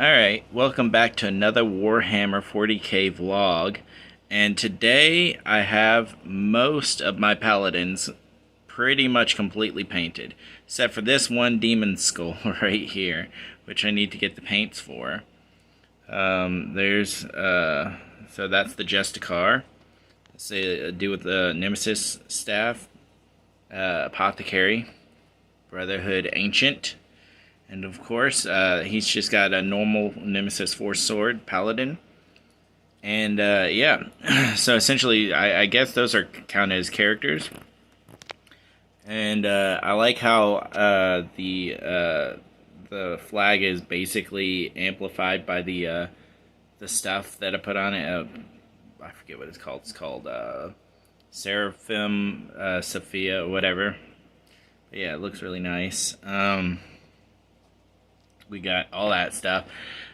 Alright, welcome back to another Warhammer 40k vlog. And today I have most of my paladins pretty much completely painted. Except for this one demon skull right here, which I need to get the paints for. So that's the Justicar. Do with the Nemesis staff. Apothecary. Brotherhood Ancient. And of course, he's just got a normal Nemesis Force Sword, Paladin. And yeah, so essentially, I guess those are counted as characters. And I like how the flag is basically amplified by the stuff that I put on it. I forget what it's called. It's called Seraphim, Sophia, whatever. But yeah, it looks really nice. We got all that stuff.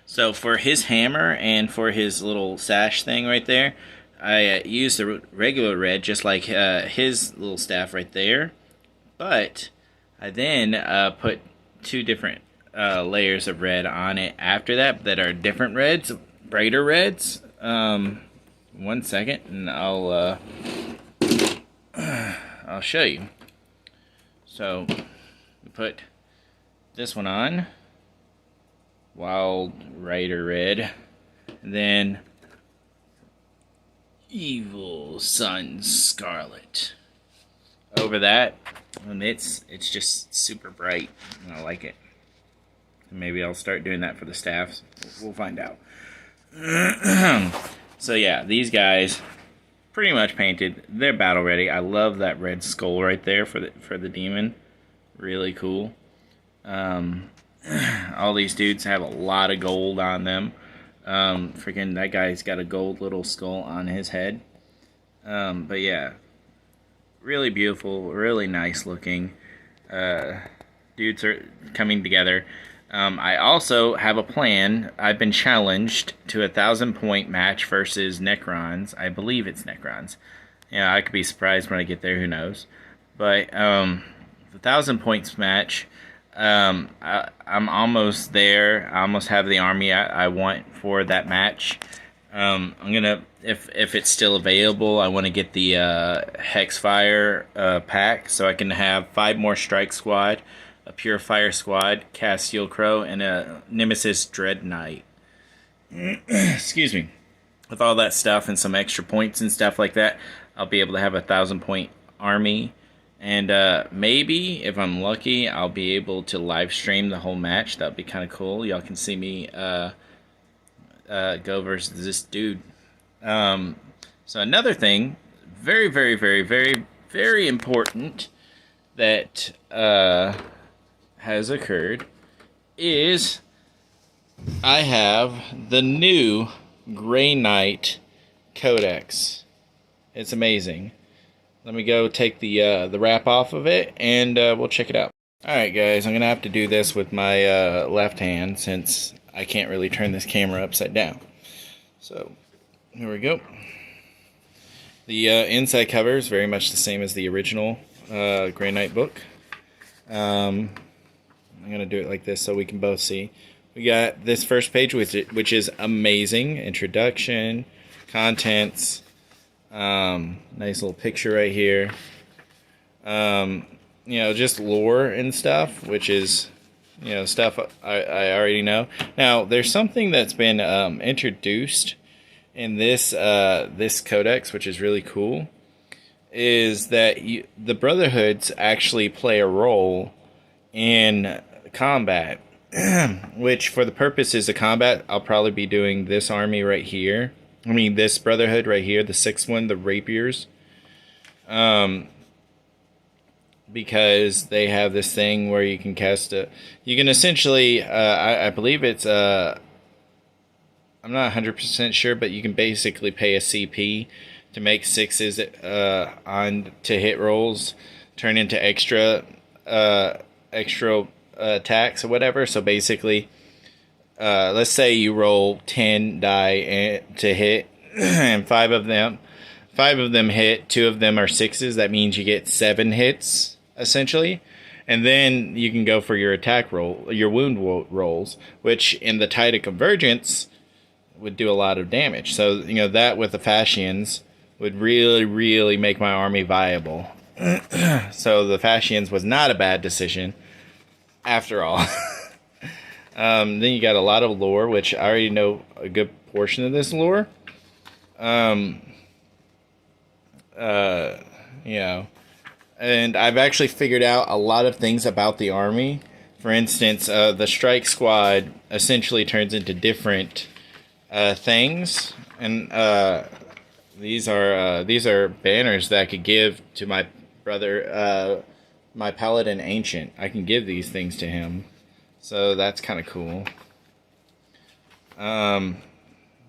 So for his hammer and for his little sash thing right there, I used the regular red, just like his little staff right there. But I then put two different layers of red on it after that are different reds, brighter reds. 1 second, and I'll show you. So we put this one on. Wild Rider Red, and then Evil Sun Scarlet over that, and it's just super bright, and I like it. Maybe I'll start doing that for the staffs. We'll find out. So yeah, these guys pretty much painted. They're battle ready. I love that red skull right there for the demon. Really cool. All these dudes have a lot of gold on them. Freaking that guy's got a gold little skull on his head. But yeah, really beautiful, really nice looking. Dudes are coming together. I also have a plan. I've been challenged to a 1,000-point match versus Necrons. I believe it's Necrons. Yeah, I could be surprised when I get there. Who knows? But the 1,000 points match. I'm almost there. I almost have the army I want for that match. I'm gonna, if it's still available, I want to get the Hexfire pack, so I can have 5 more Strike Squad, a Purifier Squad, Castiel Crow, and a Nemesis Dread Knight. Excuse me. With all that stuff and some extra points and stuff like that, I'll be able to have a 1,000-point army. And maybe, if I'm lucky, I'll be able to live stream the whole match. That would be kind of cool. Y'all can see me go versus this dude. So another thing, very, very, very, very, very important that has occurred is I have the new Grey Knight Codex. It's amazing. Let me go take the wrap off of it, and we'll check it out. Alright guys, I'm going to have to do this with my left hand, since I can't really turn this camera upside down. So, here we go. The inside cover is very much the same as the original Grey Knight book. I'm going to do it like this so we can both see. We got this first page, which is amazing. Introduction, contents. Nice little picture right here. Just lore and stuff, which is, stuff I already know. Now, there's something that's been introduced in this codex, which is really cool, is that the Brotherhoods actually play a role in combat, which for the purposes of combat, I'll probably be doing this army right here. I mean, this Brotherhood right here, the 6th one, the Rapiers. Because they have this thing where you can cast you can essentially, I believe it's, I'm not 100% sure, but you can basically pay a CP to make 6s on to hit rolls, turn into extra attacks or whatever. So basically, let's say you roll 10 die to hit, and 5 of them hit, 2 of them are 6s. That means you get 7 hits, essentially. And then you can go for your attack roll, your wound rolls, which in the Tide of Convergence would do a lot of damage. So, you know, that with the Fascians would really, really make my army viable. So the Fascians was not a bad decision after all. Then you got a lot of lore, which I already know a good portion of this lore. You know, and I've actually figured out a lot of things about the army. For instance, the strike squad essentially turns into different things, and these are banners that I could give to my brother, my paladin ancient. I can give these things to him, so that's kind of cool.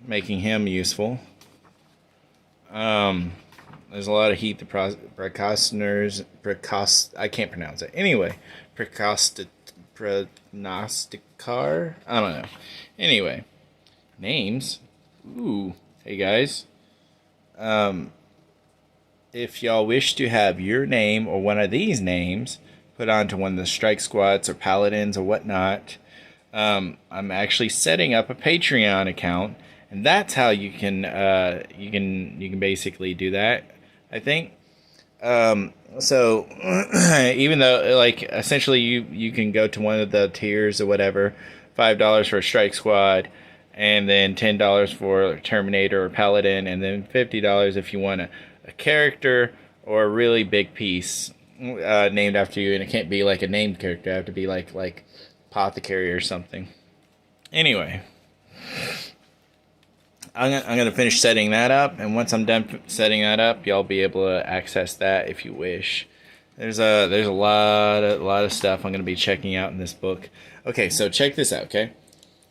Making him useful. There's a lot of heat. The precautioners, I can't pronounce it. Anyway, prognosticar. I don't know. Anyway, names. Ooh, hey guys. If y'all wish to have your name or one of these names put onto one of the strike squads or paladins or whatnot, I'm actually setting up a Patreon account, and that's how you can basically do that. I think. So even though, like, essentially you can go to one of the tiers or whatever, $5 for a strike squad, and then $10 for Terminator or Paladin, and then $50 if you want a character or a really big piece named after you. And it can't be like a named character; it have to be like Apothecary or something. Anyway. I'm going to finish setting that up, and once I'm done setting that up, y'all be able to access that if you wish. There's a lot of stuff I'm going to be checking out in this book. Okay, so check this out, okay?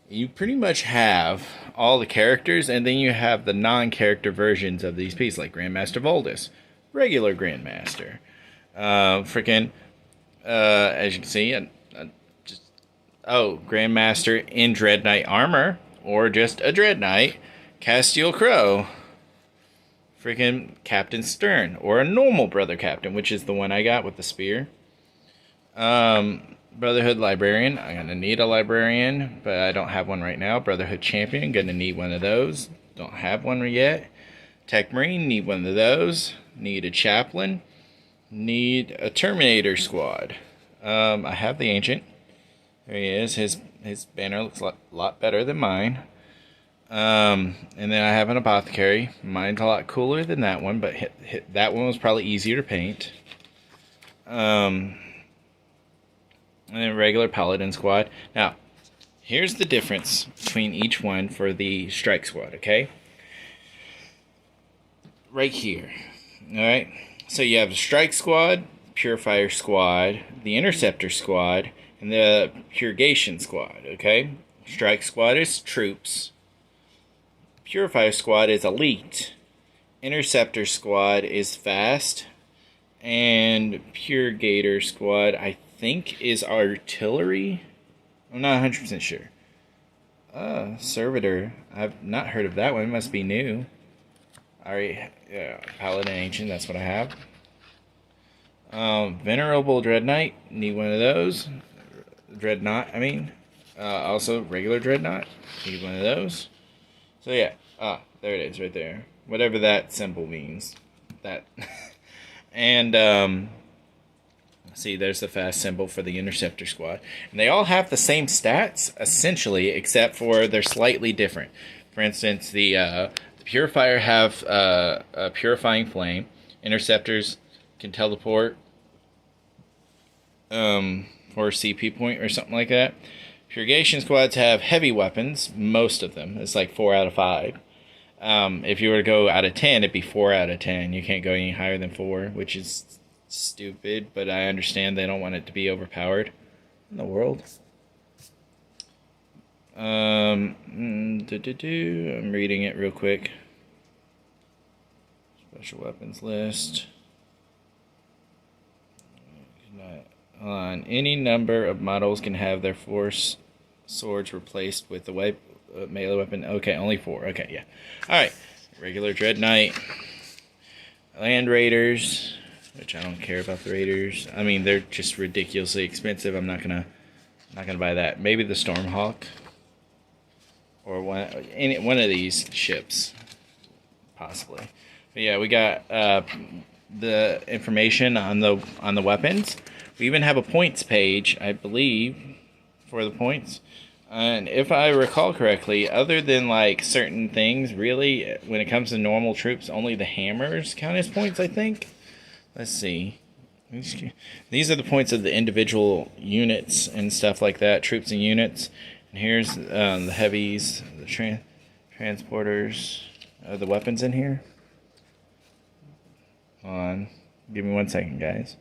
You pretty much have all the characters, and then you have the non-character versions of these pieces, like Grandmaster Voldus, regular Grandmaster. As you can see, Grandmaster in Dread Knight armor, or just a Dread Knight. Castiel Crow, freaking Captain Stern, or a normal Brother Captain, which is the one I got with the spear. Brotherhood Librarian, I'm going to need a Librarian, but I don't have one right now. Brotherhood Champion, going to need one of those. Don't have one yet. Tech Marine, need one of those. Need a Chaplain. Need a Terminator Squad. I have the Ancient. There he is. His banner looks a lot better than mine. And then I have an Apothecary. Mine's a lot cooler than that one, but that one was probably easier to paint. And then regular Paladin Squad. Now, here's the difference between each one for the Strike Squad, okay? Right here. Alright? So you have the Strike Squad, Purifier Squad, the Interceptor Squad, and the Purgation Squad, okay? Strike Squad is troops. Purifier Squad is elite. Interceptor Squad is fast. And Purgator Squad, I think, is artillery. I'm not 100% sure. Servitor. I've not heard of that one. It must be new. Alright, Paladin Ancient, that's what I have. Venerable Dread Knight, need one of those. Dreadnought, I mean. Also, regular Dreadnought, need one of those. So yeah, there it is right there. Whatever that symbol means. That. And, see, there's the fast symbol for the Interceptor Squad. And they all have the same stats, essentially, except for they're slightly different. For instance, the Purifier have a Purifying Flame. Interceptors can teleport for a CP point or something like that. Purgation Squads have heavy weapons, most of them. It's like 4 out of 5. If you were to go out of 10, it'd be 4 out of 10. You can't go any higher than 4, which is stupid, but I understand they don't want it to be overpowered in the world. I'm reading it real quick. Special weapons list. On any number of models can have their force swords replaced with the melee weapon. Okay, only 4. Okay, yeah. Alright. Regular Dread Knight. Land Raiders. which I don't care about the Raiders. I mean, they're just ridiculously expensive. I'm not gonna buy that. Maybe the Stormhawk or one of these ships, possibly. But yeah, we got the information on the weapons. We even have a points page, I believe, for the points. And if I recall correctly, other than like certain things, really, when it comes to normal troops, only the hammers count as points, I think. Let's see. These are the points of the individual units and stuff like that, troops and units. And here's the heavies, the transporters, the weapons in here. Hold on. Give me 1 second, guys.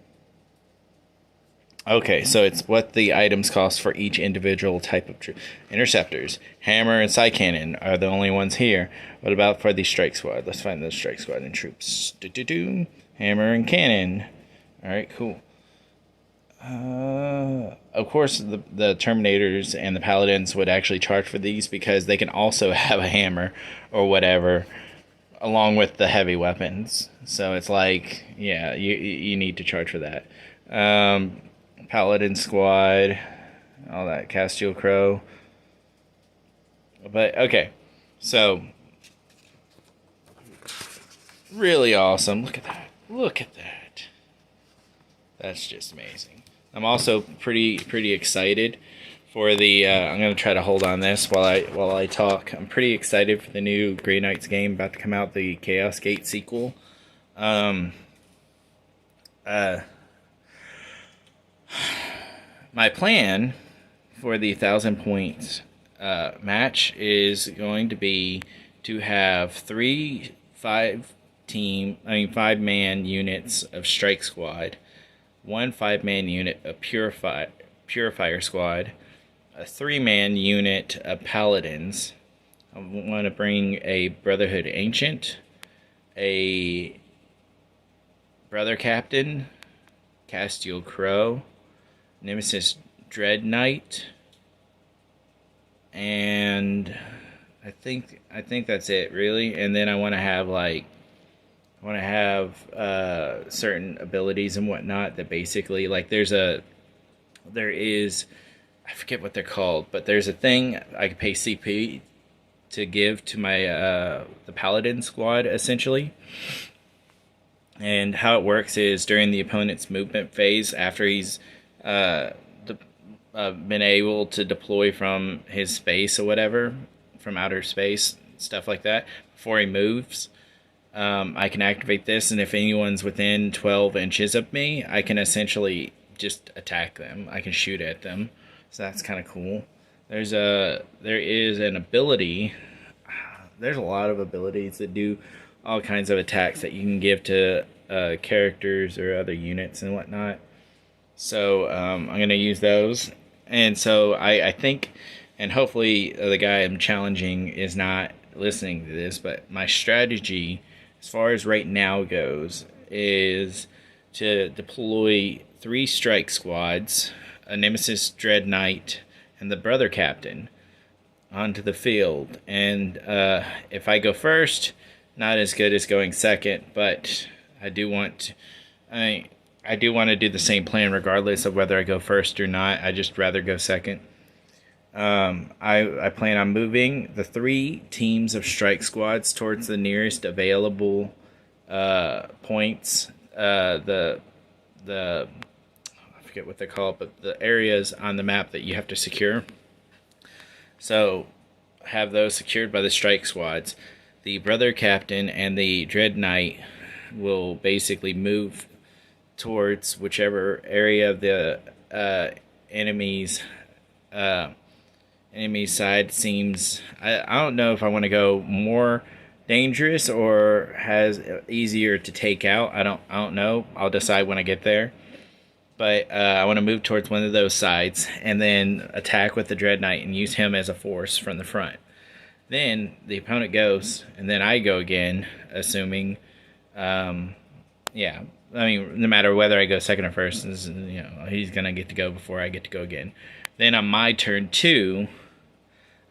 Okay, so it's what the items cost for each individual type of troop. Interceptors, hammer, and side cannon are the only ones here. What about for the strike squad? Let's find the strike squad and troops. Hammer and cannon. All right, cool. Of course, the Terminators and the Paladins would actually charge for these because they can also have a hammer or whatever along with the heavy weapons. So it's like, yeah, you need to charge for that. Paladin squad, all that, Castile Crow. But okay, so really awesome. Look at that. Look at that. That's just amazing. I'm also pretty excited for the. I'm gonna try to hold on this while I talk. I'm pretty excited for the new Grey Knights game about to come out, the Chaos Gate sequel. My plan for the 1,000 points match is going to be to have 5-man units of Strike Squad, 1 5-man unit of Purifier Squad, a 3-man unit of Paladins. I want to bring a Brotherhood Ancient, a Brother Captain, Castile Crow, Nemesis Dread Knight, and I think that's it, really. And then I want to have certain abilities and whatnot that basically, like, there is, I forget what they're called, but there's a thing I could pay CP to give to my the Paladin squad, essentially. And how it works is during the opponent's movement phase, after he's been able to deploy from his space or whatever, from outer space, stuff like that, before he moves, I can activate this, and if anyone's within 12 inches of me, I can essentially just attack them. I can shoot at them, so that's kind of cool. There is an ability. There's a lot of abilities that do all kinds of attacks that you can give to characters or other units and whatnot. So I'm going to use those. And so I think, and hopefully the guy I'm challenging is not listening to this, but my strategy as far as right now goes is to deploy 3 strike squads, a Nemesis Dread Knight, and the Brother Captain onto the field. And if I go first, not as good as going second, but I do want to do the same plan regardless of whether I go first or not. I just rather go second. I plan on moving the 3 teams of strike squads towards the nearest available points. I forget what they're called, but the areas on the map that you have to secure. So have those secured by the strike squads. The Brother Captain and the Dread Knight will basically move towards whichever area of the enemy's side seems. I don't know if I want to go more dangerous or has easier to take out. I don't know. I'll decide when I get there. But I want to move towards one of those sides and then attack with the Dread Knight and use him as a force from the front. Then the opponent goes, and then I go again, assuming, yeah. I mean, no matter whether I go second or first, he's going to get to go before I get to go again. Then on my turn 2,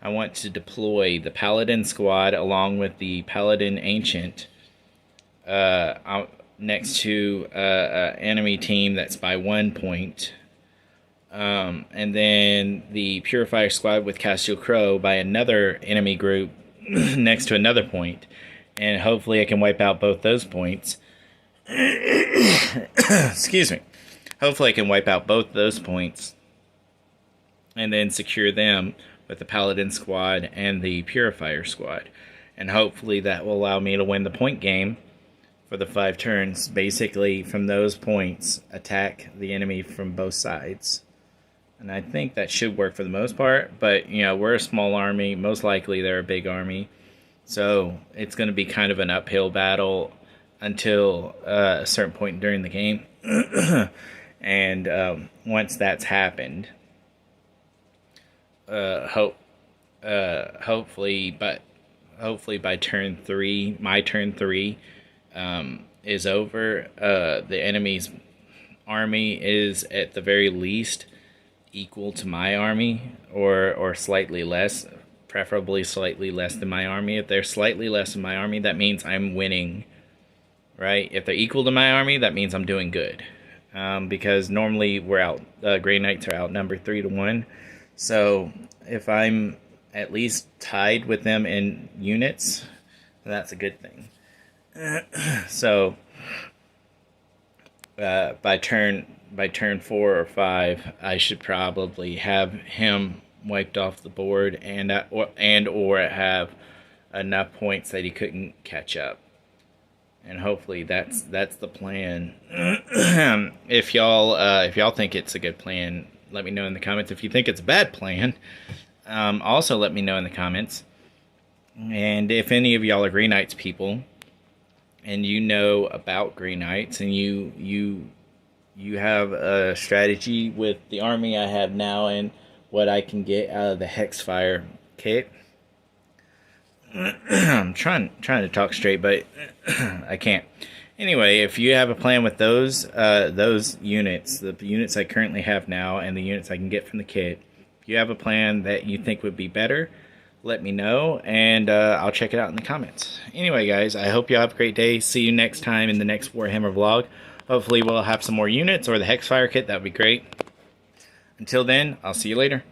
I want to deploy the Paladin squad along with the Paladin Ancient next to an enemy team that's by 1 point. And then the Purifier Squad with Castiel Crow by another enemy group next to another point. And hopefully I can wipe out both those points. Excuse me. Hopefully I can wipe out both those points. And then secure them with the Paladin Squad and the Purifier Squad. And hopefully that will allow me to win the point game for the 5 turns. Basically, from those points, attack the enemy from both sides. And I think that should work for the most part. But, you know, we're a small army. Most likely they're a big army. So it's going to be kind of an uphill battle until a certain point during the game. And once that's happened, hopefully by turn 3, my turn 3 is over. The enemy's army is at the very least equal to my army, or slightly less, preferably slightly less than my army. If they're slightly less than my army, that means I'm winning, right? If they're equal to my army, that means I'm doing good, because normally we're out. Grey Knights are outnumbered 3-1. So if I'm at least tied with them in units, that's a good thing. So by turn 4 or 5, I should probably have him wiped off the board, and or have enough points that he couldn't catch up. And hopefully that's the plan. If y'all think it's a good plan, let me know in the comments. If you think it's a bad plan, also let me know in the comments. And if any of y'all are Grey Knights people, and you know about Grey Knights, and you have a strategy with the army I have now and what I can get out of the Hexfire kit. I'm trying to talk straight, but I can't. Anyway, if you have a plan with those units, the units I currently have now and the units I can get from the kit, if you have a plan that you think would be better, let me know, and I'll check it out in the comments. Anyway, guys, I hope you have a great day. See you next time in the next Warhammer vlog. Hopefully we'll have some more units or the Hexfire kit. That would be great. Until then, I'll see you later.